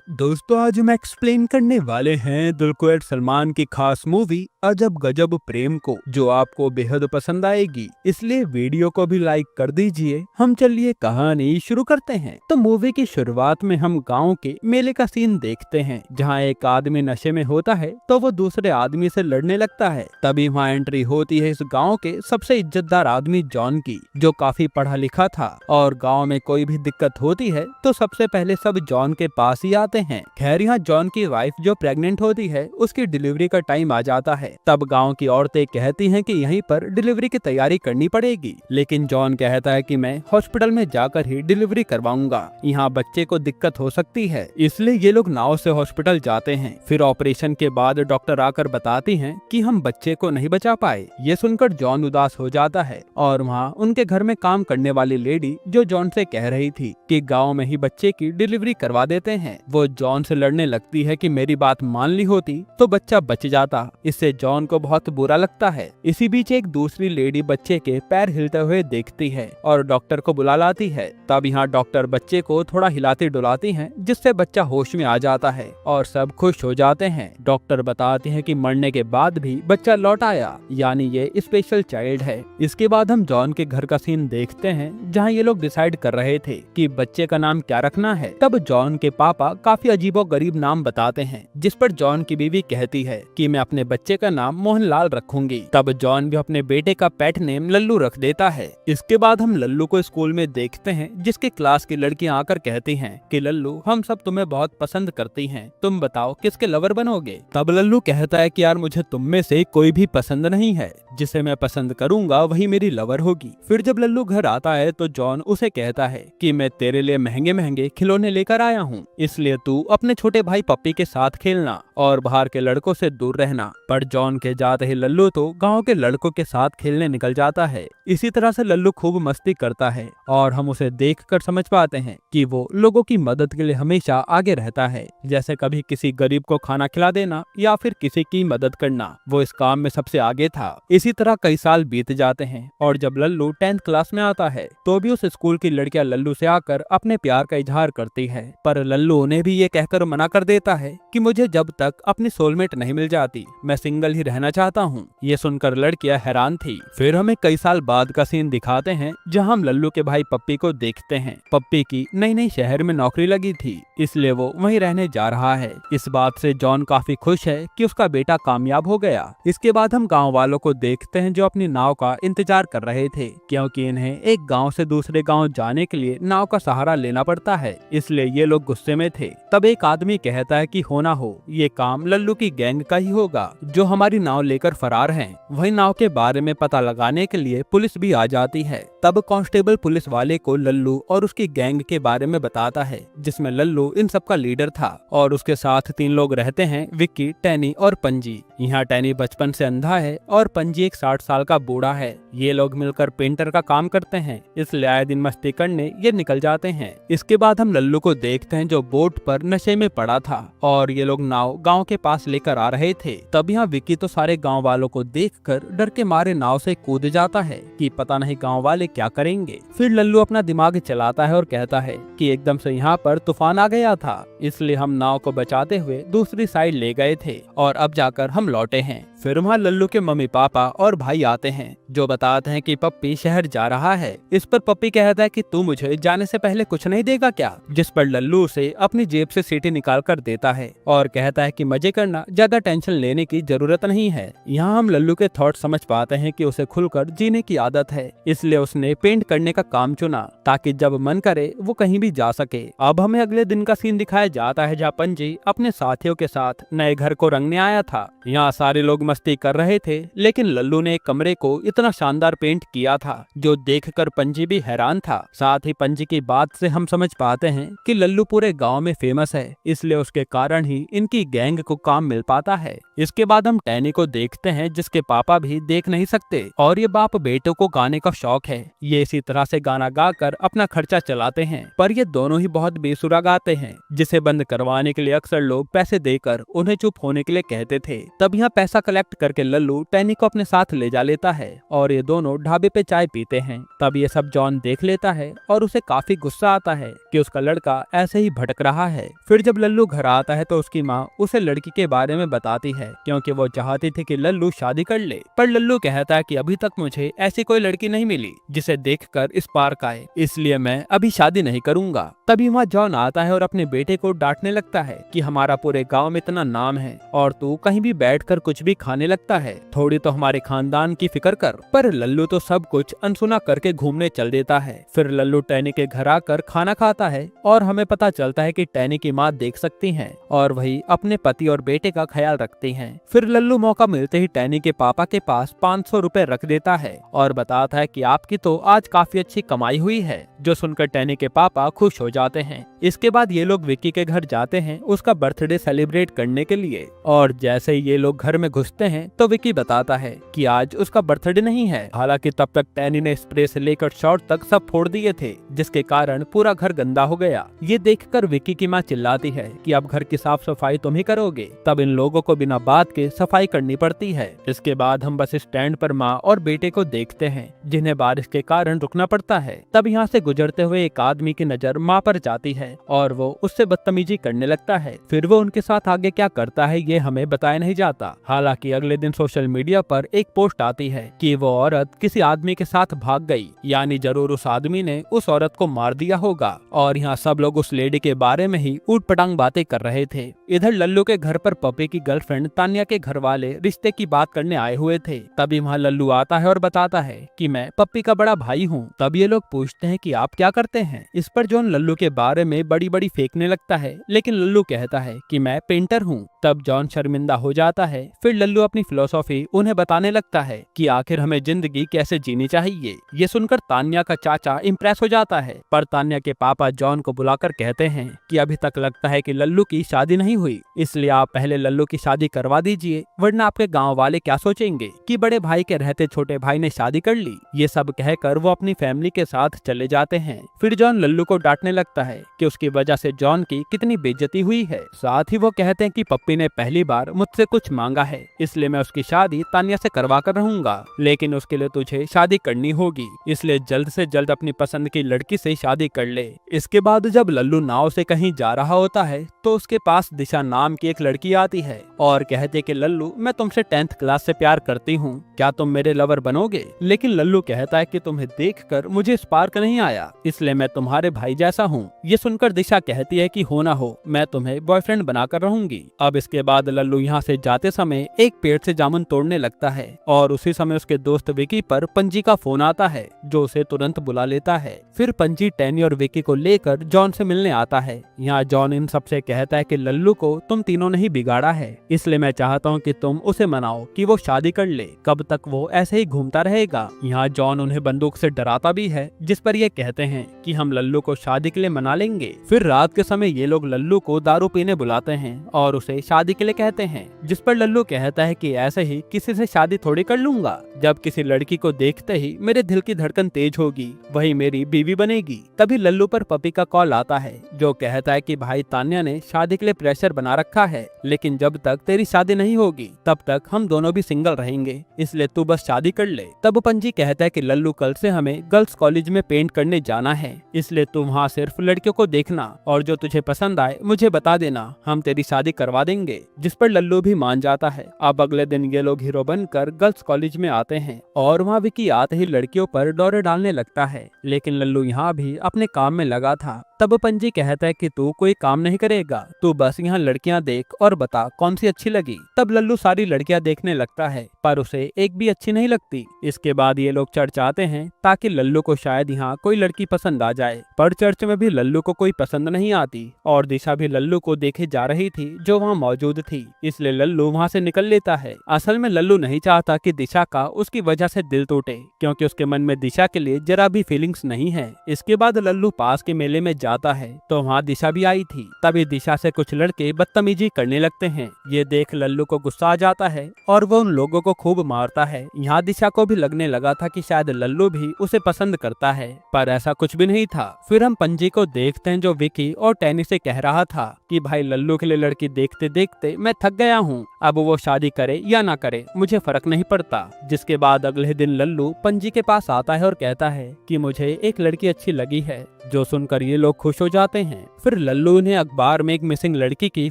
दोस्तों आज हम एक्सप्लेन करने वाले हैं दुलकर सलमान की खास मूवी अजब गजब प्रेम को, जो आपको बेहद पसंद आएगी, इसलिए वीडियो को भी लाइक कर दीजिए। हम चलिए कहानी शुरू करते हैं। तो मूवी की शुरुआत में हम गांव के मेले का सीन देखते हैं, जहां एक आदमी नशे में होता है तो वो दूसरे आदमी से लड़ने लगता है। तभी वहां एंट्री होती है इस गाँव के सबसे इज्जतदार आदमी जॉन की, जो काफी पढ़ा लिखा था और गाँव में कोई भी दिक्कत होती है तो सबसे पहले सब जॉन के पास ही आते हैं। खैर यहाँ जॉन की वाइफ जो प्रेग्नेंट होती है उसकी डिलीवरी का टाइम आ जाता है। तब गांव की औरतें कहती हैं कि यहीं पर डिलीवरी की तैयारी करनी पड़ेगी, लेकिन जॉन कहता है कि मैं हॉस्पिटल में जाकर ही डिलीवरी करवाऊंगा, यहाँ बच्चे को दिक्कत हो सकती है। इसलिए ये लोग नाव से हॉस्पिटल जाते हैं। फिर ऑपरेशन के बाद डॉक्टर आकर बताती हैं कि हम बच्चे को नहीं बचा पाए। ये सुनकर जॉन उदास हो जाता है और वहाँ उनके घर में काम करने वाली लेडी जो जॉन से कह रही थी कि गाँव में ही बच्चे की डिलीवरी करवा देते हैं, वो जॉन से लड़ने लगती है कि मेरी बात मान ली होती तो बच्चा बच जाता। इससे जॉन को बहुत बुरा लगता है। इसी बीच एक दूसरी लेडी बच्चे के पैर हिलते हुए देखती है और डॉक्टर को बुला लाती है। तब यहाँ डॉक्टर बच्चे को थोड़ा हिलाती डुलाती हैं, जिससे बच्चा होश में आ जाता है और सब खुश हो जाते हैं। डॉक्टर बताते हैं कि मरने के बाद भी बच्चा लौट आया, यानी ये स्पेशल चाइल्ड है। इसके बाद हम जॉन के घर का सीन देखते हैं, जहाँ ये लोग डिसाइड कर रहे थे कि बच्चे का नाम क्या रखना है। तब जॉन के पापा काफी अजीबो गरीब नाम बताते हैं, जिस पर जॉन की बीवी कहती है कि मैं अपने बच्चे का नाम मोहनलाल रखूंगी। तब जॉन भी अपने बेटे का पेट नेम लल्लू रख देता है। इसके बाद हम लल्लू को स्कूल में देखते हैं, जिसके क्लास की लड़कियां आकर कहती हैं कि लल्लू हम सब तुम्हें बहुत पसंद करती हैं, तुम बताओ किसके लवर बनोगे। तब लल्लू कहता है कि यार मुझे तुम में से कोई भी पसंद नहीं है, जिसे मैं पसंद करूंगा वही मेरी लवर होगी। फिर जब लल्लू घर आता है तो जॉन उसे कहता है कि मैं तेरे लिए महंगे महंगे खिलौने लेकर आया हूँ, इसलिए तू अपने छोटे भाई पप्पी के साथ खेलना और बाहर के लड़कों से दूर रहना। पर जॉन के जाते ही लल्लू तो गांव के लड़कों के साथ खेलने निकल जाता है। इसी तरह से लल्लू खूब मस्ती करता है और हम उसे देखकर समझ पाते हैं कि वो लोगों की मदद के लिए हमेशा आगे रहता है, जैसे कभी किसी गरीब को खाना खिला देना या फिर किसी की मदद करना, वो इस काम में सबसे आगे था। इसी तरह कई साल बीत जाते हैं और जब लल्लू 10th क्लास में आता है तो भी उस स्कूल की लड़कियां लल्लू से आकर अपने प्यार का इजहार करती है, पर लल्लू उन्हें भी ये कहकर मना कर देता है कि मुझे जब तक अपनी सोलमेट नहीं मिल जाती मैं सिंगल ही रहना चाहता हूँ। ये सुनकर लड़कियां हैरान थी। फिर हमें कई साल बाद का सीन दिखाते हैं, जहाँ हम लल्लू के भाई पप्पी को देखते हैं। पप्पी की नई नई शहर में नौकरी लगी थी, इसलिए वो वहीं रहने जा रहा है। इस बात से जॉन काफी खुश है कि उसका बेटा कामयाब हो गया। इसके बाद हम गाँव वालों को देखते हैं जो अपनी नाव का इंतजार कर रहे थे, क्योंकि इन्हें एक गाँव से दूसरे गाँव जाने के लिए नाव का सहारा लेना पड़ता है, इसलिए ये लोग गुस्से में थे। तब एक आदमी कहता है कि होना हो ये काम लल्लू की गैंग का ही होगा, जो हमारी नाव लेकर फरार हैं। वही नाव के बारे में पता लगाने के लिए पुलिस भी आ जाती है। तब कांस्टेबल पुलिस वाले को लल्लू और उसकी गैंग के बारे में बताता है, जिसमें लल्लू इन सब का लीडर था और उसके साथ 3 लोग रहते हैं, विक्की, टैनी और पंजी। यहाँ टैनी बचपन से अंधा है और पंजी एक 60 साल का बूढ़ा है। ये लोग मिलकर पेंटर का काम करते हैं, इसलिए आए दिन मस्ती करने ये निकल जाते हैं। इसके बाद हम लल्लू को देखते हैं जो बोट पर नशे में पड़ा था और ये लोग नाव गांव के पास लेकर आ रहे थे। तब यहाँ विक्की तो सारे गांव वालों को देखकर डर के मारे नाव से कूद जाता है कि पता नहीं गांव वाले क्या करेंगे। फिर लल्लू अपना दिमाग चलाता है और कहता है कि एकदम से यहाँ पर तूफान आ गया था, इसलिए हम नाव को बचाते हुए दूसरी साइड ले गए थे और अब जाकर हम लौटे हैं। फिर वहाँ लल्लू के मम्मी पापा और भाई आते हैं, जो बताते हैं कि पप्पी शहर जा रहा है। इस पर पप्पी कहता है कि तू मुझे जाने से पहले कुछ नहीं देगा क्या, जिस पर लल्लू उसे अपनी जेब से सीटी निकाल कर देता है और कहता है कि मजे करना, ज्यादा टेंशन लेने की जरूरत नहीं है। यहाँ हम लल्लू के थॉट समझ पाते हैं कि उसे खुलकर जीने की आदत है, इसलिए उसने पेंट करने का काम चुना ताकि जब मन करे वो कहीं भी जा सके। अब हमें अगले दिन का सीन दिखाया जाता है, जहाँ पंजी अपने साथियों के साथ नए घर को रंगने आया था। यहाँ सारे लोग मस्ती कर रहे थे, लेकिन लल्लू ने एक कमरे को इतना शानदार पेंट किया था जो देखकर पंजी भी हैरान था। साथ ही पंजी की बात से हम समझ पाते हैं कि लल्लू पूरे गांव में फेमस है, इसलिए उसके कारण ही इनकी गैंग को काम मिल पाता है। इसके बाद हम हम टैनी को देखते हैं जिसके पापा भी देख नहीं सकते और ये बाप बेटों को गाने का शौक है। ये इसी तरह से गाना गाकर अपना खर्चा चलाते हैं, पर ये दोनों ही बहुत बेसुरा गाते हैं, जिसे बंद करवाने के लिए अक्सर लोग पैसे देकर उन्हें चुप होने के लिए कहते थे। तब यहाँ पैसा कलेक्ट करके लल्लू टैनी को अपने साथ ले जा लेता है और ये दोनों ढाबे पे चाय पीते हैं। तब ये सब जॉन देख लेता है और उसे काफी गुस्सा आता है कि उसका लड़का ऐसे ही भटक रहा है। फिर जब लल्लू घर आता है तो उसकी माँ उसे लड़की के बारे में बताती है, क्योंकि वो चाहती थी कि लल्लू शादी कर ले। पर लल्लू कहता है कि अभी तक मुझे ऐसी कोई लड़की नहीं मिली जिसे देखकर स्पार्क आए, इसलिए मैं अभी शादी नहीं करूंगा। तभी वहाँ जॉन आता है और अपने बेटे को डांटने लगता है कि हमारा पूरे गांव में इतना नाम है और तू कहीं भी बैठकर कुछ भी खाने लगता है, थोड़ी तो हमारे खानदान की फिक्र कर। पर लल्लू तो सब कुछ अनसुना करके घूमने चल देता है। फिर लल्लू टैनी के घर आकर खाना खाता है और हमें पता चलता है कि टैनी की माँ देख सकती हैं और वही अपने पति और बेटे का ख्याल रखती हैं। फिर लल्लू मौका मिलते ही टैनी के पापा के पास 500 रुपए रख देता है और बताता है कि आपकी तो आज काफी अच्छी कमाई हुई है, जो सुनकर टैनी के पापा खुश हो जाते हैं। इसके बाद ये लोग विक्की के घर जाते हैं उसका बर्थडे सेलिब्रेट करने के लिए, और जैसे ही ये लोग घर में घुसते हैं तो विक्की बताता है कि आज उसका बर्थडे नहीं है। हालांकि तब तक टैनी ने स्प्रे से लेकर शॉर्ट तक सब फोड़ दिए थे, जिसके कारण पूरा घर गंदा हो गया। ये देखकर विक्की की माँ चिल्लाती है कि अब घर की साफ सफाई तुम ही करोगे। तब इन लोगों को बिना बात के सफाई करनी पड़ती है। इसके बाद हम बस स्टैंड पर माँ और बेटे को देखते हैं, जिन्हें बारिश के कारण रुकना पड़ता है। तब यहाँ से गुजरते हुए एक आदमी की नजर माँ पर जाती है और वो उससे बदतमीजी करने लगता है। फिर वो उनके साथ आगे क्या करता है ये हमें बताया नहीं जाता। हालांकि अगले दिन सोशल मीडिया पर एक पोस्ट आती है कि वो औरत किसी आदमी के साथ भाग गई, यानी जरूर उस आदमी ने उस औरत को मार दिया होगा। और यहाँ सब लोग उस लेडी के बारे में ही ऊट पटांग बातें कर रहे थे। इधर लल्लू के घर पर पप्पी की गर्लफ्रेंड तान्या के घर वाले रिश्ते की बात करने आए हुए थे। तभी वहाँ लल्लू आता है और बताता है कि मैं पप्पी का बड़ा भाई हूँ। तब ये लोग पूछते हैं कि आप क्या करते हैं। इस पर जॉन लल्लू के बारे में बड़ी बड़ी फेंकने लगता है, लेकिन लल्लू कहता है कि मैं पेंटर हूँ। तब जॉन शर्मिंदा हो जाता है। फिर लल्लू अपनी फिलोसॉफी उन्हें बताने लगता है कि आखिर हमें जिंदगी कैसे जीनी चाहिए। ये सुनकर तान्या का चाचा इम्प्रेस हो जाता है, पर तान्या के पापा जॉन को बुलाकर कहते हैं कि अभी तक लगता है कि लल्लू की शादी नहीं हुई, इसलिए आप पहले लल्लू की शादी करवा दीजिए, वरना आपके गांव वाले क्या सोचेंगे कि बड़े भाई के रहते छोटे भाई ने शादी कर ली। ये सब कहकर वो अपनी फैमिली के साथ चले जाते हैं। फिर जॉन लल्लू को डांटने लगता है कि उसकी वजह से जॉन की कितनी बेइज्जती हुई है। साथ ही वो कहते हैं कि पप्पी ने पहली बार मुझसे कुछ मांगा है, इसलिए मैं उसकी शादी तान्या से करवा कर रहूंगा, लेकिन उसके लिए तुझे शादी करनी होगी, इसलिए जल्द से जल्द अपनी पसंद की लड़की से शादी कर ले। इसके बाद जब लल्लू नाव से कहीं जा रहा होता है तो उसके पास दिशा नाम की एक लड़की आती है और कहते कि लल्लू मैं तुमसे 10th क्लास से प्यार करती हूँ, क्या तुम मेरे लवर बनोगे। लेकिन लल्लू कहता है कि तुम्हें देखकर मुझे स्पार्क नहीं आया, इसलिए मैं तुम्हारे भाई जैसा हूँ। ये सुनकर दिशा कहती है कि हो ना हो, मैं तुम्हें बॉयफ्रेंड बनाकर रहूंगी। अब इसके बाद लल्लू यहाँ से जाते समय एक पेड़ से जामुन तोड़ने लगता है और उसी समय उसके दोस्त विकी पर पंजी का फोन आता है, जो उसे तुरंत बुला लेता है। फिर पंजी टैनी और विकी को लेकर जॉन से मिलने आता है। यहाँ जॉन इन सबसे कहता है कि लल्लू को तुम तीनों ने ही बिगाड़ा है, इसलिए मैं चाहता हूँ कि तुम उसे मनाओ कि वो शादी कर ले, कब तक वो ऐसे ही घूमता रहेगा। यहाँ जॉन उन्हें बंदूक से डराता भी है, जिस पर ये कहते हैं कि हम लल्लू को शादी के लिए मना लेंगे। फिर रात के समय ये लोग लल्लू को दारू पीने बुलाते हैं और उसे शादी के लिए कहते हैं, जिस पर लल्लू कहता है कि ऐसे ही किसी से शादी थोड़ी कर लूंगा, जब किसी लड़की को देखते ही मेरे दिल की धड़कन तेज होगी वही मेरी बीवी बनेगी। तभी लल्लू पर पपी का कॉल आता है, जो कहता है कि भाई तान्या ने शादी के लिए प्रेशर बना रखा है, लेकिन जब तक तेरी शादी नहीं होगी तब तक हम दोनों भी सिंगल रहेंगे, इसलिए तू बस शादी कर ले। तब पंजी कहता है कि लल्लू कल से हमें गर्ल्स कॉलेज में पेंट करने जाना है, इसलिए तू वहाँ सिर्फ लड़कियों को देखना और जो तुझे पसंद आए मुझे बता देना, हम तेरी शादी करवा देंगे। जिस पर लल्लू भी मान जाता है। अब अगले दिन ये लोग हीरो बनकर गर्ल्स कॉलेज में आते हैं और वहाँ विकी आते ही लड़कियों पर दौरे डालने लगता है, लेकिन लल्लू यहाँ भी अपने काम में लगा था। तब पंजी कहता है कि तू कोई काम नहीं करेगा, तू बस यहाँ लड़कियाँ देख और बता कौन सी अच्छी लगी। तब लल्लू सारी लड़कियाँ देखने लगता है, पर उसे एक भी अच्छी नहीं लगती। इसके बाद ये लोग चर्च आते हैं ताकि लल्लू को शायद यहाँ कोई लड़की पसंद आ जाए, पर चर्च में भी लल्लू को कोई पसंद नहीं आती और दिशा भी लल्लू को देखे जा रही थी जो वहाँ मौजूद थी, इसलिए लल्लू वहाँ से निकल लेता है। असल में लल्लू नहीं चाहता कि दिशा का उसकी वजह से दिल टूटे, क्योंकि उसके मन में दिशा के लिए जरा भी फीलिंग्स नहीं है। इसके बाद लल्लू पास के मेले में जाता है तो वहाँ दिशा भी आई थी। तभी दिशा से कुछ लड़के बदतमीजी करने लगते हैं। ये देख लल्लू को गुस्सा आ जाता है और वो उन लोगों को खूब मारता है। यहाँ दिशा को भी लगने लगा था कि शायद लल्लू भी उसे पसंद करता है, पर ऐसा कुछ भी नहीं था। फिर हम पंजी को देखते हैं जो विकी और टैनी से कह रहा था कि भाई लल्लू के लिए लड़की देखते देखते मैं थक गया हूँ, अब वो शादी करे या ना करे मुझे फर्क नहीं पड़ता। जिसके बाद अगले दिन लल्लू पंजी के पास आता है और कहता है कि मुझे एक लड़की अच्छी लगी है, जो सुनकर ये लोग खुश हो जाते हैं। फिर लल्लू उन्हें अखबार में एक मिसिंग लड़की की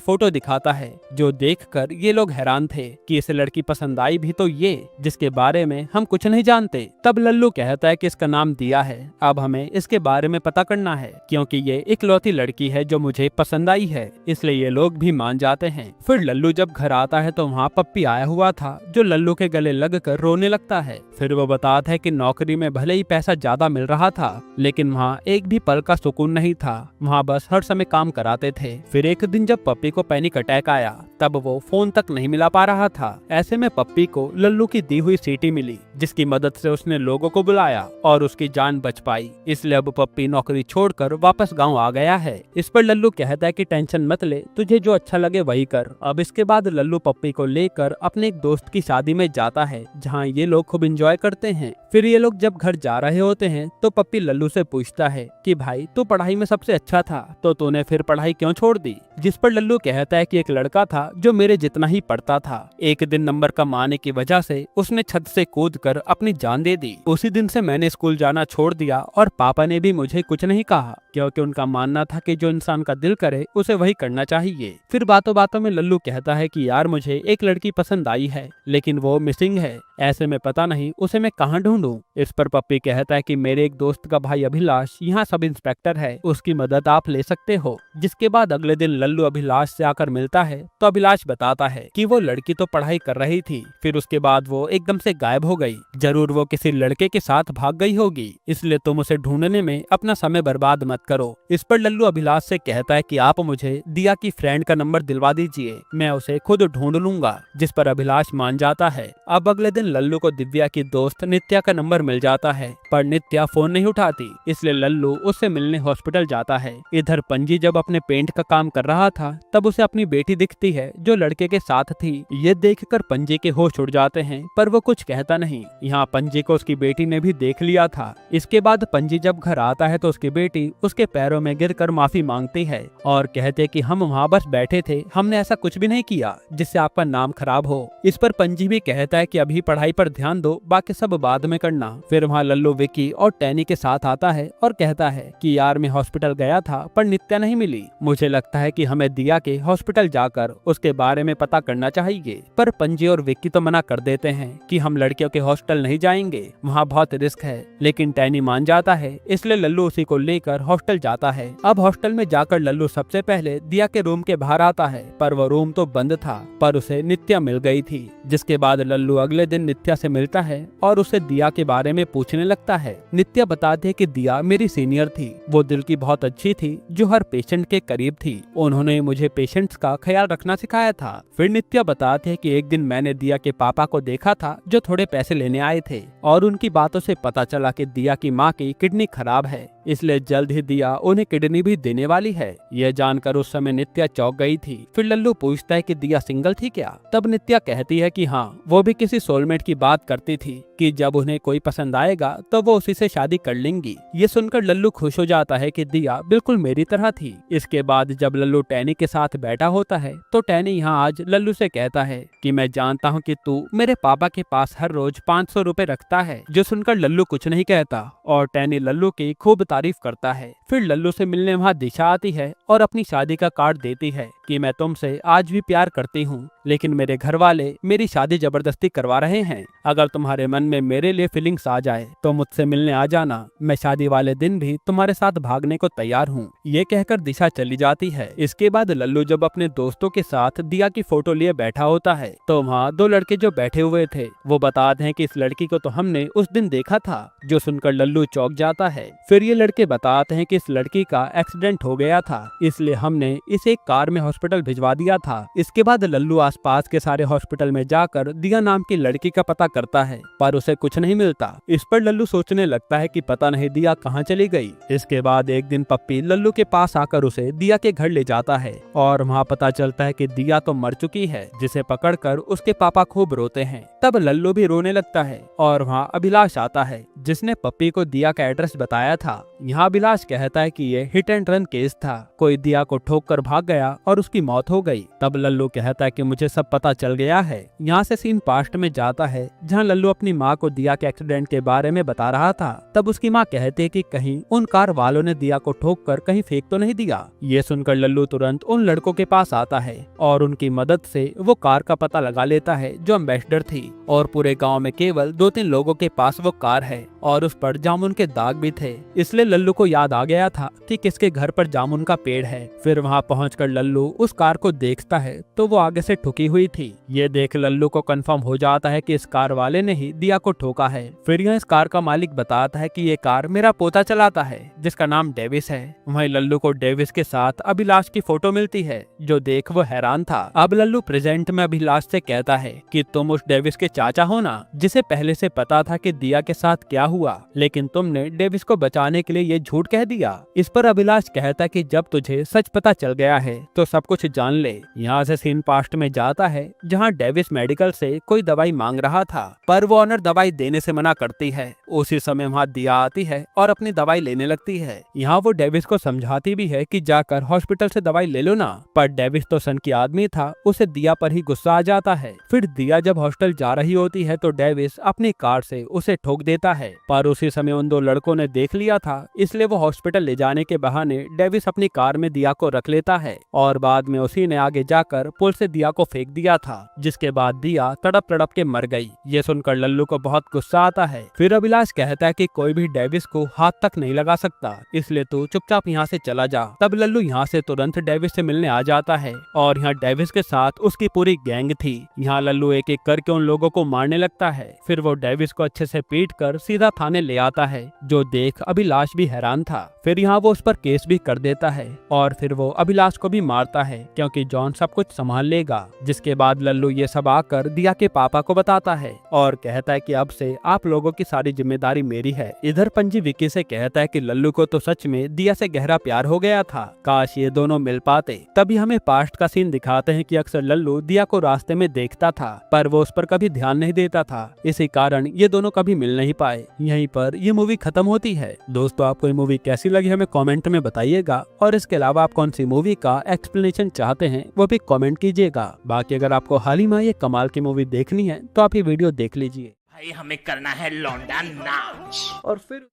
फोटो दिखाता है, जो देखकर ये लोग हैरान थे कि इसे लड़की पसंद आई भी तो ये जिसके बारे में हम कुछ नहीं जानते। तब लल्लू कहता है कि इसका नाम दिया है, अब हमें इसके बारे में पता करना है क्योंकि ये इकलौती लड़की है जो मुझे पसंद आई है, इसलिए ये लोग भी मान जाते हैं। फिर लल्लू जब घर आता है तो वहाँ पप्पी आया हुआ था जो लल्लू के गले लगकर रोने लगता है। फिर वो बताता है कि नौकरी में भले ही पैसा ज्यादा मिल रहा था, लेकिन वहाँ एक भी पल का सुकून नहीं था, वहाँ बस हर समय काम कराते थे। फिर एक दिन जब पप्पी को पैनिक अटैक आया तब वो फोन तक नहीं मिला पा रहा था। ऐसे में पप्पी को लल्लू की दी हुई सीटी मिली, जिसकी मदद से उसने लोगों को बुलाया और उसकी जान बच पाई। इसलिए अब पप्पी नौकरी छोड़कर वापस गांव आ गया है। इस पर लल्लू कहता है कि टेंशन मत ले, तुझे जो अच्छा लगे वही कर। अब इसके बाद लल्लू पप्पी को लेकर अपने एक दोस्त की शादी में जाता है, जहाँ ये लोग खूब एंजॉय करते हैं। फिर ये लोग जब घर जा रहे होते हैं तो पप्पी लल्लू से पूछता है कि भाई तू पढ़ाई में सबसे अच्छा था, तो तूने फिर पढ़ाई क्यों छोड़ दी? जिस पर लल्लू कहता है कि एक लड़का था जो मेरे जितना ही पढ़ता था, एक दिन नंबर कम आने की वजह से उसने छत से कूदकर अपनी जान दे दी। उसी दिन से मैंने स्कूल जाना छोड़ दिया और पापा ने भी मुझे कुछ नहीं कहा, क्योंकि उनका मानना था कि जो इंसान का दिल करे उसे वही करना चाहिए। फिर बातों बातों में लल्लू कहता है कि यार मुझे एक लड़की पसंद आई है, लेकिन वो मिसिंग है, ऐसे में पता नहीं उसे मैं कहाँ ढूंढूं। इस पर पप्पी कहता है कि मेरे एक दोस्त का भाई अभिलाष यहाँ सब इंस्पेक्टर है, उसकी मदद आप ले सकते हो। जिसके बाद अगले दिन लल्लू अभिलाष से आकर मिलता है तो अभिलाष बताता है कि वो लड़की तो पढ़ाई कर रही थी, फिर उसके बाद वो एकदम से गायब हो गई, जरूर वो किसी लड़के के साथ भाग गई होगी, इसलिए तुम उसे ढूंढने में अपना समय बर्बाद मत करो। इस पर लल्लू अभिलाष से कहता है कि आप मुझे दिया की फ्रेंड का नंबर दिलवा दीजिए, मैं उसे खुद ढूंढ लूंगा। जिस पर अभिलाष मान जाता है। अब अगले दिन लल्लू को दिव्या की दोस्त नित्या का नंबर मिल जाता है, पर नित्या फोन नहीं उठाती, इसलिए लल्लू उससे मिलने हॉस्पिटल जाता है। इधर पंजी जब अपने पेंट का काम कर रहा था तब उसे अपनी बेटी दिखती है जो लड़के के साथ थी। ये देखकर पंजी के होश उड़ जाते हैं, पर वो कुछ कहता नहीं। यहाँ पंजी को उसकी बेटी ने भी देख लिया था। इसके बाद पंजी जब घर आता है तो उसकी बेटी उसके पैरों में गिरकर माफी मांगती है और कहते कि हम वहाँ बस बैठे थे, हमने ऐसा कुछ भी नहीं किया जिससे आपका नाम खराब हो। इस पर पंजी भी कहता है कि अभी पढ़ाई पर ध्यान दो, बाकी सब बाद में करना। फिर वहाँ लल्लू विकी और टैनी के साथ आता है और कहता है कि यार मैं हॉस्पिटल गया था पर नित्या नहीं मिली, मुझे लगता है कि हमें दिया के हॉस्पिटल जाकर उसके बारे में पता करना चाहिए। पर पंजी और विक्की तो मना कर देते हैं कि हम लड़कियों के हॉस्टल नहीं जाएंगे, वहाँ बहुत रिस्क है, लेकिन टैनी मान जाता है, इसलिए लल्लू उसी को लेकर हॉस्टल जाता है। अब हॉस्टल में जाकर लल्लू सबसे पहले दिया के रूम के बाहर आता है, पर वो रूम तो बंद था, पर उसे नित्या मिल गई थी। जिसके बाद लल्लू अगले दिन नित्या से मिलता है और उसे दिया के बारे में पूछने लगता है। नित्या बताती है कि दिया मेरी सीनियर थी, वो दिल की बहुत अच्छी थी, जो हर पेशेंट के करीब थी, उन्होंने मुझे पेशेंट्स का ख्याल रखना सिखाया था। फिर नित्या बताते हैं कि एक दिन मैंने दिया के पापा को देखा था जो थोड़े पैसे लेने आए थे, और उनकी बातों से पता चला कि दिया की माँ की किडनी खराब है, इसलिए जल्द ही दिया उन्हें किडनी भी देने वाली है। यह जानकर उस समय नित्या चौंक गई थी। फिर लल्लू पूछता है कि दिया सिंगल थी क्या? तब नित्या कहती है कि हाँ, वो भी किसी सोलमेट की बात करती थी कि जब उन्हें कोई पसंद आएगा तो वो उसी से शादी कर लेंगी। ये सुनकर लल्लू खुश हो जाता है कि दिया बिल्कुल मेरी तरह थी। इसके बाद जब लल्लू टैनी के साथ बैठा होता है तो टैनी यहाँ आज लल्लू से कहता है कि मैं जानता हूँ कि तू मेरे पापा के पास हर रोज ₹500 रखता है, जो सुनकर लल्लू कुछ नहीं कहता और टैनी लल्लू की खूब तारीफ करता है। फिर लल्लू से मिलने वहाँ दिशा आती है और अपनी शादी का कार्ड देती है कि मैं तुमसे आज भी प्यार करती हूँ, लेकिन मेरे घर वाले मेरी शादी जबरदस्ती करवा रहे हैं। अगर तुम्हारे मन में मेरे लिए फीलिंग्स आ जाए तो मुझसे मिलने आ जाना, मैं शादी वाले दिन भी तुम्हारे साथ भागने को तैयार हूँ। ये कहकर दिशा चली जाती है। इसके बाद लल्लू जब अपने दोस्तों के साथ दिया की फोटो लिए बैठा होता है तो वहाँ 2 लड़के जो बैठे हुए थे वो बताते हैं कि इस लड़की को तो हमने उस दिन देखा था, जो सुनकर लल्लू चौंक जाता है। फिर ये लड़के बताते हैं कि इस लड़की का एक्सीडेंट हो गया था, इसलिए हमने इसे एक कार में हॉस्पिटल भिजवा दिया था। इसके बाद लल्लू आसपास के सारे हॉस्पिटल में जाकर दिया नाम की लड़की का पता करता है, पर उसे कुछ नहीं मिलता। इस पर लल्लू सोचने लगता है कि पता नहीं दिया कहाँ चली गई। इसके बाद एक दिन पप्पी लल्लू के पास आकर उसे दिया के घर ले जाता है और वहाँ पता चलता है कि दिया तो मर चुकी है, जिसे पकड़कर उसके पापा खूब रोते हैं। तब लल्लू भी रोने लगता है और वहाँ अभिलाष आता है, जिसने पप्पी को दिया का एड्रेस बताया था। यहाँ अभिलाष कहता है कि ये हिट एंड रन केस था, कोई दिया को ठोक कर भाग गया और उसकी मौत हो गई। तब लल्लू कहता है कि मुझे सब पता चल गया है। यहाँ से सीन पास्ट में जाता है, जहाँ लल्लू अपनी माँ को दिया के एक्सीडेंट के बारे में बता रहा था। तब उसकी माँ कहती है कि कहीं उन कार वालों ने दिया को ठोक कर कहीं फेंक तो नहीं दिया। ये सुनकर लल्लू तुरंत उन लड़कों के पास आता है और उनकी मदद से वो कार का पता लगा लेता है जो एम्बेसडर थी, और पूरे गाँव में केवल 2-3 लोगों के पास वो कार है और उस पर जामुन के दाग भी थे। इसलिए लल्लू को याद आ गया था कि किसके घर पर जामुन का पेड़ है। फिर वहाँ पहुंचकर लल्लू उस कार को देखता है तो वो आगे से ठुकी हुई थी। ये देख लल्लू को कंफर्म हो जाता है कि इस कार वाले ने ही दिया को ठोका है। फिर यह इस कार का मालिक बताता है कि ये कार मेरा पोता चलाता है, जिसका नाम डेविस है। वहीं लल्लू को डेविस के साथ अभिलाष की फोटो मिलती है, जो देख वो हैरान था। अब लल्लू प्रेजेंट में अभिलाष से कहता है कि तुम उस डेविस के चाचा हो ना, जिसे पहले से पता था कि दिया के साथ क्या हुआ, लेकिन तुमने डेविस को बचाने के लिए ये झूठ कह दिया। इस पर अभिलाष कहता है कि जब तुझे सच पता चल गया है तो सब कुछ जान ले। यहाँ से सीन पास्ट में जाता है, जहाँ डेविस मेडिकल से कोई दवाई मांग रहा था, पर वो ऑनर दवाई देने से मना करती है। उसी समय वहाँ दिया आती है और अपनी दवाई लेने लगती है। यहाँ वो डेविस को समझाती भी है कि जाकर हॉस्पिटल से दवाई ले लो ना, पर डेविस तो सन की आदमी था, उसे दिया पर ही गुस्सा आ जाता है। फिर दिया जब हॉस्टल जा रही होती है तो डेविस अपनी कार से उसे ठोक देता है, पर उसी समय उन 2 लड़कों ने देख लिया था, इसलिए वो हॉस्पिटल ले जाने के बहाने डेविस अपनी कार में दिया को रख लेता है और बाद में उसी ने आगे जाकर पुल से दिया को फेंक दिया था, जिसके बाद दिया तड़प तड़प के मर गई। ये सुनकर लल्लू को बहुत गुस्सा आता है। फिर अभिलाष कहता है कि कोई भी डेविस को हाथ तक नहीं लगा सकता, इसलिए तू चुपचाप यहाँ से चला जा। तब लल्लू यहाँ से तुरंत डेविस से मिलने आ जाता है और यहाँ डेविस के साथ उसकी पूरी गैंग थी। यहाँ लल्लू एक एक करके उन लोगों को मारने लगता है। फिर वो डेविस को अच्छे से पीट कर सीधा थाने ले आता है, जो देख अभिलाष भी हैरान था। फिर यहाँ वो उस पर केस भी कर देता है और फिर वो अभिलाष को भी मारता है, क्योंकि जॉन सब कुछ संभाल लेगा। जिसके बाद लल्लू ये सब आकर दिया के पापा को बताता है और कहता है कि अब से आप लोगों की सारी जिम्मेदारी मेरी है। इधर पंजी विक्की से कहता है कि लल्लू को तो सच में दिया से गहरा प्यार हो गया था, काश ये दोनों मिल पाते। तभी हमें पास्ट का सीन दिखाते हैं कि अक्सर लल्लू दिया को रास्ते में देखता था, पर वो उस पर कभी ध्यान नहीं देता था, इसी कारण ये दोनों कभी मिल नहीं पाए। यहीं पर ये मूवी खत्म होती है। दोस्तों, आपको ये मूवी कैसी लगी हमें कमेंट में बताइएगा, और इसके अलावा आप कौन सी मूवी का एक्सप्लेनेशन चाहते हैं वो भी कमेंट कीजिएगा। बाकी अगर आपको हाल ही में ये कमाल की मूवी देखनी है तो आप ये वीडियो देख लीजिए। भाई हमें करना है लौंडा नाच। और फिर